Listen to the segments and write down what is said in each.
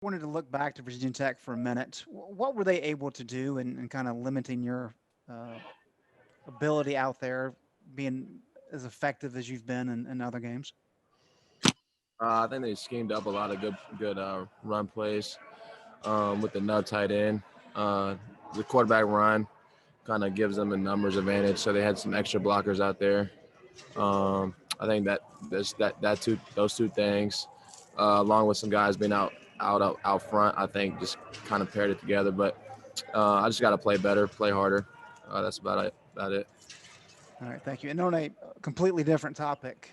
Wanted to look back to Virginia Tech for a minute. What were they able to do in kind of limiting your uh, ability out there, being as effective as you've been in other games? I think they schemed up a lot of good run plays with the nub tight end. Uh, the quarterback run kind of gives them a numbers advantage, so they had some extra blockers out there. I think that those two things, along with some guys being out front, I think just kind of paired it together. But I just got to play better, play harder. That's about it. About it. All right, thank you. And on a completely different topic,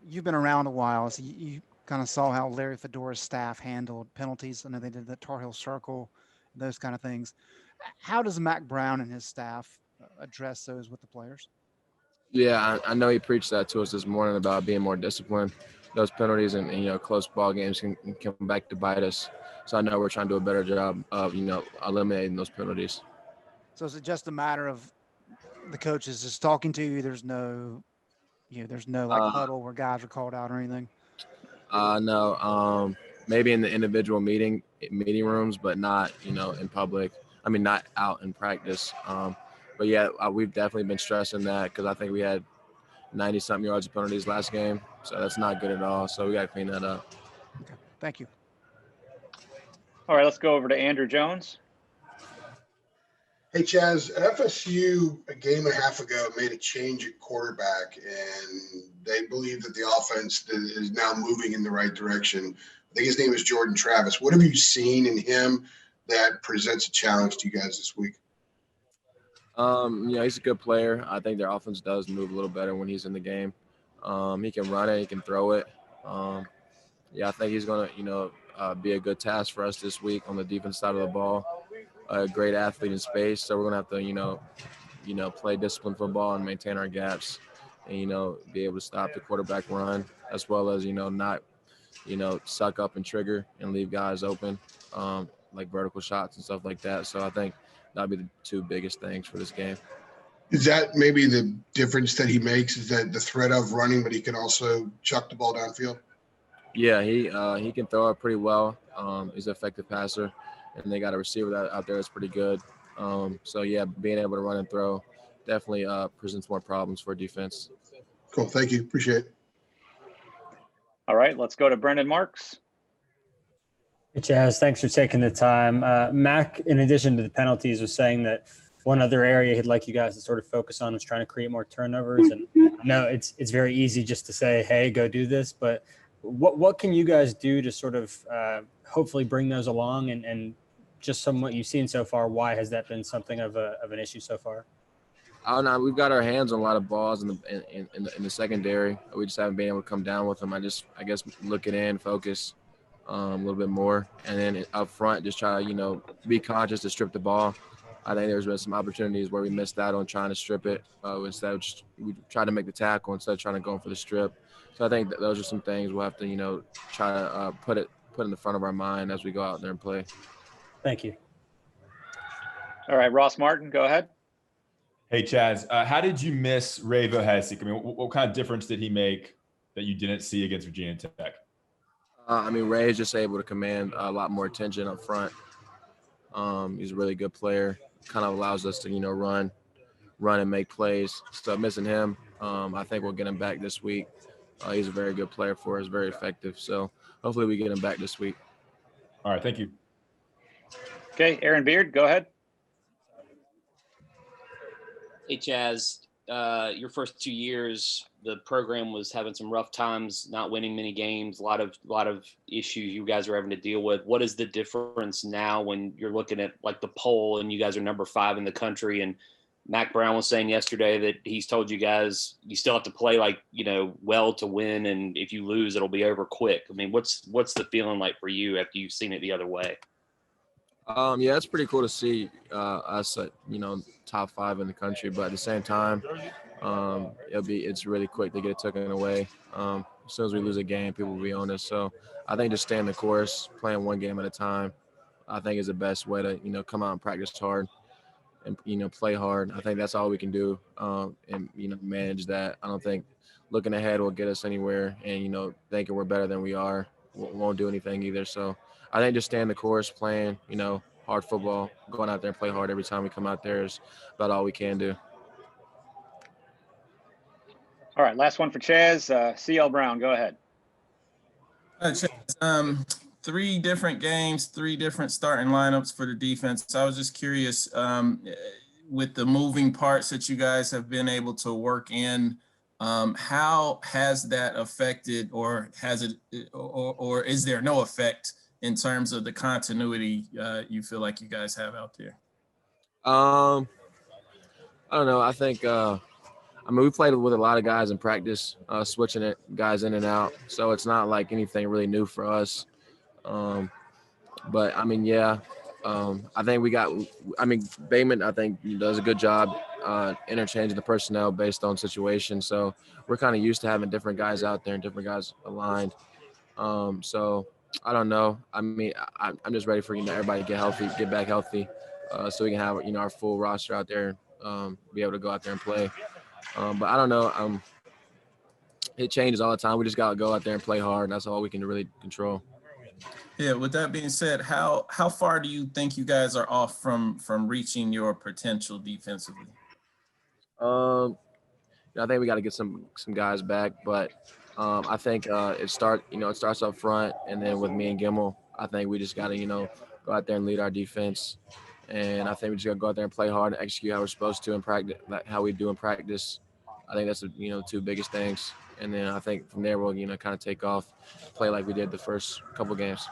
you've been around a while, so you kind of saw how Larry Fedora's staff handled penalties. I know they did the Tar Heel Circle, those kind of things. How does Mac Brown and his staff address those with the players? Yeah, I know he preached that to us this morning about being more disciplined. Those penalties and close ball games can come back to bite us. So I know we're trying to do a better job of eliminating those penalties. So is it just a matter of the coaches just talking to you? There's no like Uh, huddle where guys are called out or anything. no, maybe in the individual meeting rooms, but not in public. I mean, not out in practice. But yeah, we've definitely been stressing that because I think we had 90 something yards of penalties last game, so that's not good at all. So we got to clean that up. Okay, thank you. All right, let's go over to Andrew Jones. Hey, Chazz, FSU a game and a half ago made a change at quarterback, and they believe that the offense is now moving in the right direction. I think his name is Jordan Travis. What have you seen in him that presents a challenge to you guys this week? He's a good player. I think their offense does move a little better when he's in the game. He can run it, he can throw it. I think he's going to, be a good task for us this week on the defense side of the ball. A great athlete in space, so we're going to have to, play disciplined football and maintain our gaps, and be able to stop the quarterback run as well as not, suck up and trigger and leave guys open, like vertical shots and stuff like that. So I think that'll be the two biggest things for this game. Is that maybe the difference that he makes? Is that the threat of running, but he can also chuck the ball downfield? Yeah, he can throw it pretty well. He's an effective passer, and they got a receiver out there that's pretty good. So yeah, being able to run and throw definitely presents more problems for defense. Cool, thank you, appreciate it. All right, let's go to Brendan Marks. Hey, Chazz, thanks for taking the time. Mac, in addition to the penalties, was saying that one other area he'd like you guys to sort of focus on was trying to create more turnovers. And no, it's very easy just to say, hey, go do this. But what can you guys do to sort of hopefully bring those along? And just from what you've seen so far, why has that been something of an issue so far? Oh no, we've got our hands on a lot of balls in the secondary. We just haven't been able to come down with them. I guess looking in, focus a little bit more, and then up front, just try to be conscious to strip the ball. I think there's been some opportunities where we missed out on trying to strip it. Instead of we tried to make the tackle instead of trying to go for the strip. So I think those are some things we'll have to try to put in the front of our mind as we go out there and play. Thank you. All right, Ross Martin, go ahead. Hey, Chazz, how did you miss Ray Vohesik? I mean, what kind of difference did he make that you didn't see against Virginia Tech? Ray is just able to command a lot more attention up front. He's a really good player. Kind of allows us to, run and make plays. So missing him, I think we'll get him back this week. He's a very good player for us, very effective. So hopefully we get him back this week. All right, thank you. Okay, Aaron Beard, go ahead. Hey, Chazz, your first 2 years, the program was having some rough times, not winning many games, a lot of issues you guys are having to deal with. What is the difference now when you're looking at like the poll and you guys are number 5 in the country? And Mac Brown was saying yesterday that he's told you guys you still have to play well to win, and if you lose, it'll be over quick. I mean, what's the feeling like for you after you've seen it the other way? Yeah, it's pretty cool to see us at top 5 in the country, but at the same time, it's really quick to get it taken away. As soon as we lose a game, people will be on us. So I think just staying the course, playing one game at a time, I think is the best way to come out and practice hard and play hard. I think that's all we can do and manage that. I don't think looking ahead will get us anywhere, and thinking we're better than we are won't do anything either. So I think just staying the course, playing, hard football, going out there and play hard every time we come out there is about all we can do. All right, last one for Chazz. CL Brown, go ahead. Chazz, 3 different games, 3 different starting lineups for the defense. I was just curious, with the moving parts that you guys have been able to work in, how has that affected, or has it, or is there no effect in terms of the continuity you feel like you guys have out there? I don't know. I think we played with a lot of guys in practice, switching it guys in and out. So it's not like anything really new for us. But I mean, yeah, I think Bateman, I think, does a good job interchanging the personnel based on situation. So we're kind of used to having different guys out there and different guys aligned. So I don't know. I mean, I'm just ready for, everybody to get back healthy, so we can have, our full roster out there, be able to go out there and play. But I don't know. It changes all the time. We just got to go out there and play hard. And that's all we can really control. Yeah. With that being said, how far do you think you guys are off from reaching your potential defensively? I think we got to get some guys back, but I think it starts up front, and then with me and Gimmel, I think we just got to go out there and lead our defense, and I think we just got to go out there and play hard and execute how we're supposed to in practice, like how we do in practice. I think that's the 2 biggest things, and then I think from there we'll kind of take off, play like we did the first couple games.